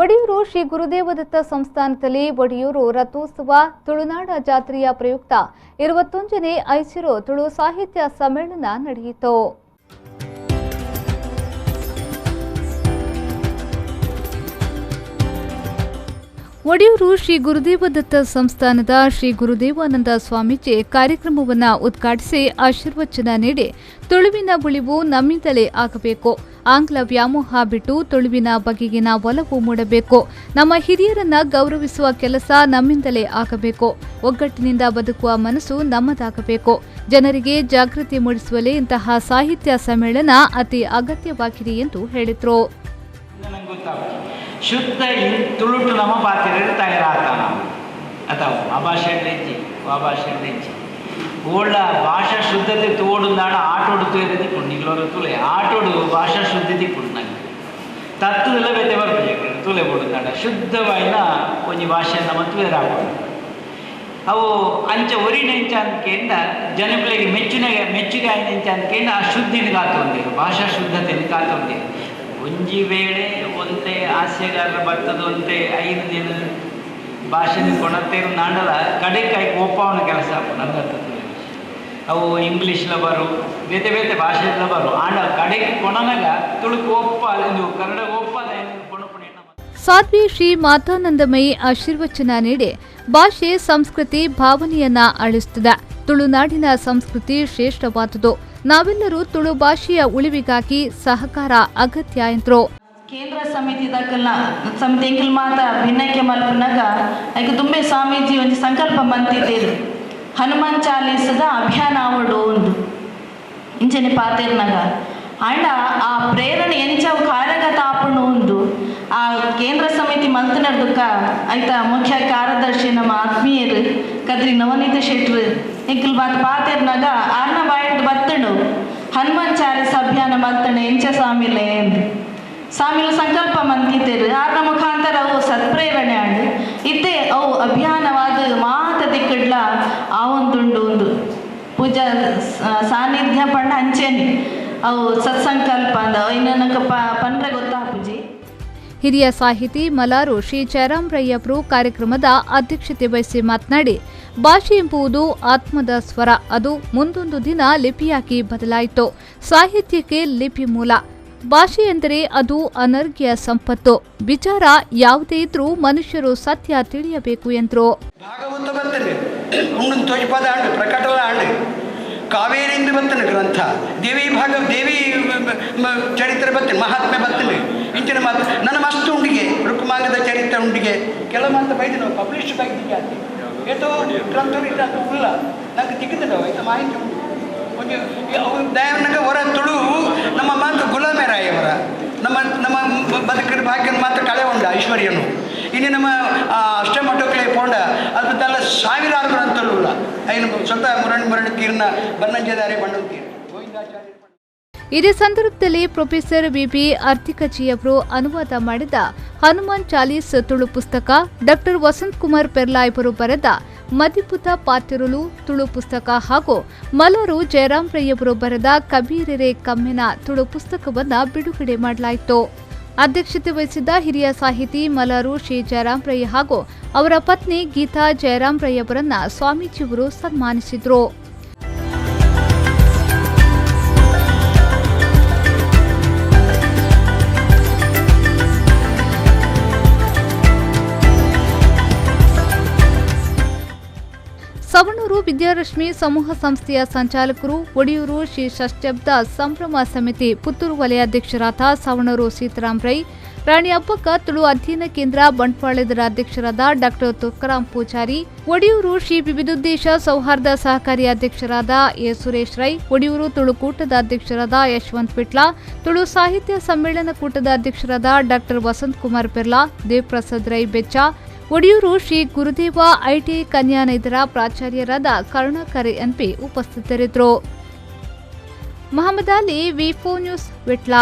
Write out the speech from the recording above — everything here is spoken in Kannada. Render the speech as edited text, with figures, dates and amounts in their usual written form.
ಒಡಿಯೂರು ಶ್ರೀ ಗುರುದೇವದತ್ತ ಸಂಸ್ಥಾನದಲ್ಲಿ ಒಡಿಯೂರು ರಥೋತ್ಸವ ತುಳುನಾಡ ಜಾತ್ರೆಯ ಪ್ರಯುಕ್ತ 21ನೇ ಐಸಿರೋ ತುಳು ಸಾಹಿತ್ಯ ಸಮ್ಮೇಳನ ನಡೆಯಿತು. ಒಡಿಯೂರು ಶ್ರೀ ಗುರುದೇವದತ್ತ ಸಂಸ್ಥಾನದ ಶ್ರೀ ಗುರುದೇವಾನಂದ ಸ್ವಾಮೀಜಿ ಕಾರ್ಯಕ್ರಮವನ್ನು ಉದ್ಘಾಟಿಸಿ ಆಶೀರ್ವಚನ ನೀಡಿ ತುಳುವಿನ ಉಳಿವು ನಮ್ಮಿಂದಲೇ ಆಗಬೇಕು, ಆಂಗ್ಲ ವ್ಯಾಮೋಹ ಬಿಟ್ಟು ತುಳುವಿನ ಬಗೆಗಿನ ಒಲವು ಮೂಡಬೇಕು, ನಮ್ಮ ಹಿರಿಯರನ್ನ ಗೌರವಿಸುವ ಕೆಲಸ ನಮ್ಮಿಂದಲೇ ಆಗಬೇಕು, ಒಗ್ಗಟ್ಟಿನಿಂದ ಬದುಕುವ ಮನಸ್ಸು ನಮ್ಮದಾಗಬೇಕು, ಜನರಿಗೆ ಜಾಗೃತಿ ಮೂಡಿಸುವಲ್ಲಿ ಇಂತಹ ಸಾಹಿತ್ಯ ಸಮ್ಮೇಳನ ಅತಿ ಅಗತ್ಯವಾಗಿದೆ ಎಂದು ಹೇಳಿದರು. ಶುದ್ಧ ತುಳುಟು ನಮ್ಮ ಪಾತ್ರೆ ತಯಾರಾಗ್ತಾನ ಅಥವಾ ಆ ಭಾಷೆಂಡೆಂಚಿ ಓಳ್ಳ ಭಾಷಾ ಶುದ್ಧತೆ ತೋಡುಂದಾಡ ಆಟೋಡು ತೂರದಿಪ್ಪುಂಡು ನಿಲ್ಲೋರು ತುಲೆ ಆಟೋಡು ಭಾಷಾ ಶುದ್ಧತೆ ಇಪ್ಪುಂಡು ನಂಗೆ ತತ್ತದೆಲ್ಲ ಬೆತೆ ಬರ್ಬೇಕು ತುಲೆ ಕೊಡುಂದಾಡ ಶುದ್ಧವಾಯಿನ ಒಂಜಿ ಭಾಷೆ ನಮ್ಮ ತೂರಾಗ್ಬೋದು ಅವು ಅಂಚ ಒರಿನೆಂಚ ಅಂದ್ಕೆಂಡ ಜನಗಳಿಗೆ ಮೆಚ್ಚುಗೆ ಆಯ್ನೆಂಚ ಅಂದ್ಕೆಂಡ ಆ ಶುದ್ಧಿನ ಕಾತೊಂದಿರು ಭಾಷಾ ಶುದ್ಧತೆಯನ್ನು ಕಾತೊಂದಿರು. ಒಂಜಿ ವೇಳೆ ಒಂದೇ ಹಾಸ್ಯಗಾರರ ಬರ್ತದ ಒಂದೇ 5 ದಿನ ಭಾಷೆ ಕೊಣತ್ತೇರು ನಾಡಲ ಕಡೆಕಾಯಿ ಒಪ್ಪವನ ಕೆಲಸ ನಂಗತ್ತದೆ ಅವು ಇಂಗ್ಲೀಷ್ಲ ಬರು ಬೇತೆ ಬೇತೆ ಭಾಷೆಲ್ಲ ಬರು ಆಂಡ ಕಡೆಗೆ ಕೊಣನಗ ತುಳುಕು ಒಪ್ಪ ಇದು ಕನ್ನಡ ಒಪ್ಪದ ಸಾಧ್ವಿ ಶ್ರೀ ಮಾತಾನಂದಮಯಿ ಆಶೀರ್ವಚನ ನೀಡಿ ಭಾಷೆ ಸಂಸ್ಕೃತಿ ಭಾವನೆಯನ್ನ ಅಳಿಸುತ್ತದೆ. ತುಳುನಾಡಿನ ಸಂಸ್ಕೃತಿ ಶ್ರೇಷ್ಠವಾದುದು. ನಾವೆಲ್ಲರೂ ತುಳು ಭಾಷೆಯ ಉಳಿವಿಗಾಗಿ ಸಹಕಾರ ಅಗತ್ಯ ಎಂದರು. ಕೇಂದ್ರ ಸಮಿತಿ ಎಂಕಲ್ ಮಾತ ಭಿನ್ನೈಕ್ಯ ಮಲ್ಪನಾಗ ಐಕೆ ತುಂಬೆ ಸ್ವಾಮೀಜಿ ಒಂದು ಸಂಕಲ್ಪ ಮಂತಿದ್ದೇರು ಹನುಮಾನ್ ಚಾಲೀಸದ ಅಭಿಯಾನ ಆವಡು ಒಂದು ಇಂಚನೆ ಪಾತೇರ್ನಾಗ ಅಂಡ ಆ ಪ್ರೇರಣೆ ಎಂಚವು ಕಾರ್ಯಗತ ಆಪಣು ಒಂದು ಆ ಕೇಂದ್ರ ಸಮಿತಿ ಮಲ್ತನರ್ದಕ್ಕ ಆಯ್ತ ಮುಖ್ಯ ಕಾರ್ಯದರ್ಶಿ ನಮ್ಮ ಆತ್ಮೀಯರು ಕದ್ರಿ ನವನೀತ ಶೆಟ್ರು ಎಂಕಲ್ ಮಾತ ಪಾತೇರ್ನಾಗ ಆರ್ನ ಬಾಯಡ್ ಬತ್ತಣು ಹನುಮಾನ್ ಚಾಲೀಸ ಅಭಿಯಾನ ಮಲ್ತಣೆ ಎಂಚ ಸ್ವಾಮಿಲೆ ಎಂದು ಸ್ವಾಮಿಲು ಸಂಕಲ್ಪ ಮಂತಿದ್ದೇರು ಆರ್ನ ಮುಖಾಂತರ ಅವು ಸತ್ಪ್ರೇರಣೆ ಆಂಡು ಇದ್ದೇ ಅವು ಅಭಿಯಾನವಾದ ಮಾತ ದಿಕ್ಕಡ್ಲ ಆವಂತುಂಡು ಒಂದು ಪೂಜಾ ಸಾನ್ನಿಧ್ಯ ಪಂಡ ಅಂಚೆನಿ ಅವು ಸತ್ಸಂಕಲ್ಪ ಅಂದ ಇನ್ನೊಂದು ಪಂಡ್ರೆ ಗೊತ್ತಾ ಪೂಜಿ. ಹಿರಿಯ ಸಾಹಿತಿ ಮಲಾರು ಶ್ರೀ ಜಯರಾಮರಯ್ಯವರು ಕಾರ್ಯಕ್ರಮದ ಅಧ್ಯಕ್ಷತೆ ವಹಿಸಿ ಮಾತನಾಡಿ, ಭಾಷೆ ಎಂಬುದು ಆತ್ಮದ ಸ್ವರ, ಅದು ಮುಂದೊಂದು ದಿನ ಲಿಪಿಯಾಗಿ ಬದಲಾಯಿತು. ಸಾಹಿತ್ಯಕ್ಕೆ ಲಿಪಿ ಮೂಲ. ಭಾಷೆ ಎಂದರೆ ಅದು ಅನರ್ಘ್ಯ ಸಂಪತ್ತು. ವಿಚಾರ ಯಾವುದೇ ಇದ್ರೂ ಮನುಷ್ಯರು ಸತ್ಯ ತಿಳಿಯಬೇಕು ಎಂದರು. ಕಾವೇರಿಯಿಂದ ಬರ್ತನೆ ಗ್ರಂಥ ದೇವಿ ಚರಿತ್ರೆ ಬರ್ತನೆ ಮಹಾತ್ಮೆ ಬರ್ತನೆ ಇಂಚಿನ ಮಾತು ನನ್ನ ಮಸ್ತು ಉಂಡಿಗೆ ರುಕ್ಮಾಂಗದ ಚರಿತ್ರೆ ಉಂಡಿಗೆ ಕೆಲವು ಮಾತು ಬೈದು ನಾವು ಪಬ್ಲಿಷ್ ಬೈದಿಗೆ ಆಯ್ತು ಏಟೋ ಗ್ರಂಥ ಉಲ್ಲ ನಂಗೆ ತೆಗೆದು ಆಯ್ತು ಮಾಹಿತಿ ಉಂಟು ಒಂದು ದಯಾನಗ ಹೊರ ತುಳು ನಮ್ಮ ಮಾತು ಗುಲಾಮೇರಾಯವರ ನಮ್ಮ ಬದುಕಿನ ಭಾಗ್ಯನ ಮಾತು ಕಳೆ ಉಂಡ ಐಶ್ವರ್ಯನು ಇನ್ನು ನಮ್ಮ ಅಷ್ಟಮಠಕ್ಕೆ ಪೋಂಡ ಅದು ತಲ್ಲ ಸಾವಿರಾರು ಗ್ರಂಥಲ್ಲ ಐನು ಸ್ವತಃ ಮುರಣಿ ತೀರ್ನ ಬನ್ನಂಜದಾರಿ ಬಣ್ಣು ತೀರ್ ಗೋವಿಂದಾಚಾರ್ಯ. ಇದೇ ಸಂದರ್ಭದಲ್ಲಿ ಪ್ರೊಫೆಸರ್ ಬಿಬಿ ಅರ್ತಿಕಚಿಯವರು ಅನುವಾದ ಮಾಡಿದ ಹನುಮಾನ್ ಚಾಲೀಸ್ ತುಳು ಪುಸ್ತಕ, ಡಾಕ್ಟರ್ ವಸಂತ್ ಕುಮಾರ್ ಪೆರ್ಲಾಯವರು ಬರೆದ ಮದಿಪುತ ಪಾತಿರುಲು ತುಳು ಪುಸ್ತಕ ಹಾಗೂ ಮಲಾರು ಜಯರಾಮರಯ್ಯವರು ಬರೆದ ಕಬೀರರೆ ಕಮ್ಮೆನ ತುಳು ಪುಸ್ತಕವನ್ನು ಬಿಡುಗಡೆ ಮಾಡಲಾಯಿತು. ಅಧ್ಯಕ್ಷತೆ ವಹಿಸಿದ್ದ ಹಿರಿಯ ಸಾಹಿತಿ ಮಲಾರು ಶ್ರೀ ಜಯರಾಮರಯ್ಯ ಹಾಗೂ ಅವರ ಪತ್ನಿ ಗೀತಾ ಜಯರಾಮರಯ್ಯವರನ್ನ ಸ್ವಾಮೀಜಿಯವರು ಸನ್ಮಾನಿಸಿದರು. ಸವಣೂರು ವಿದ್ಯಾರಶ್ಮಿ ಸಮೂಹ ಸಂಸ್ಥೆಯ ಸಂಚಾಲಕರು, ಒಡಿಯೂರು ಶ್ರೀ ಷಷ್ಠಬ್ದ ಸಂಭ್ರಮ ಸಮಿತಿ ಪುತ್ತೂರು ವಲಯಾಧ್ಯಕ್ಷರಾದ ಸವಣೂರು ಸೀತಾರಾಮ್ ರೈ, ರಾಣಿ ಅಬ್ಬಕ್ಕ ತುಳು ಅಧ್ಯಯನ ಕೇಂದ್ರ ಬಂಟ್ವಾಳದ ಅಧ್ಯಕ್ಷರಾದ ಡಾಕ್ಟರ್ ತುಕಾರಾಮ್ ಪೂಜಾರಿ, ಒಡಿಯೂರು ಶ್ರೀ ವಿವಿಧೋದ್ದೇಶ ಸೌಹಾರ್ದ ಸಹಕಾರಿ ಅಧ್ಯಕ್ಷರಾದ ಎ ಸುರೇಶ್ ರೈ, ಒಡಿಯೂರು ತುಳು ಕೂಟದ ಅಧ್ಯಕ್ಷರಾದ ಯಶವಂತ್ ಪಿಟ್ಲಾ, ತುಳು ಸಾಹಿತ್ಯ ಸಮ್ಮೇಳನ ಕೂಟದ ಅಧ್ಯಕ್ಷರಾದ ಡಾಕ್ಟರ್ ವಸಂತ್ ಕುಮಾರ್ ಪೆರ್ಲಾ, ದೇವಪ್ರಸಾದ್ ರೈ ಬೆಚ್ಚ, ಒಡಿಯೂರು ಶ್ರೀ ಗುರುದೇವ ಐಟಿಐ ಕನ್ಯಾ ನೈದರ ಪ್ರಾಚಾರ್ಯರಾದ ಕರುಣಾಕರ್ ಎನ್ಪಿ ಉಪಸ್ಥಿತರಿದ್ದರು. ಮಹಮ್ಮದ್ ಅಲಿ, ವಿ4 ನ್ಯೂಸ್, ವಿಟ್ಲ.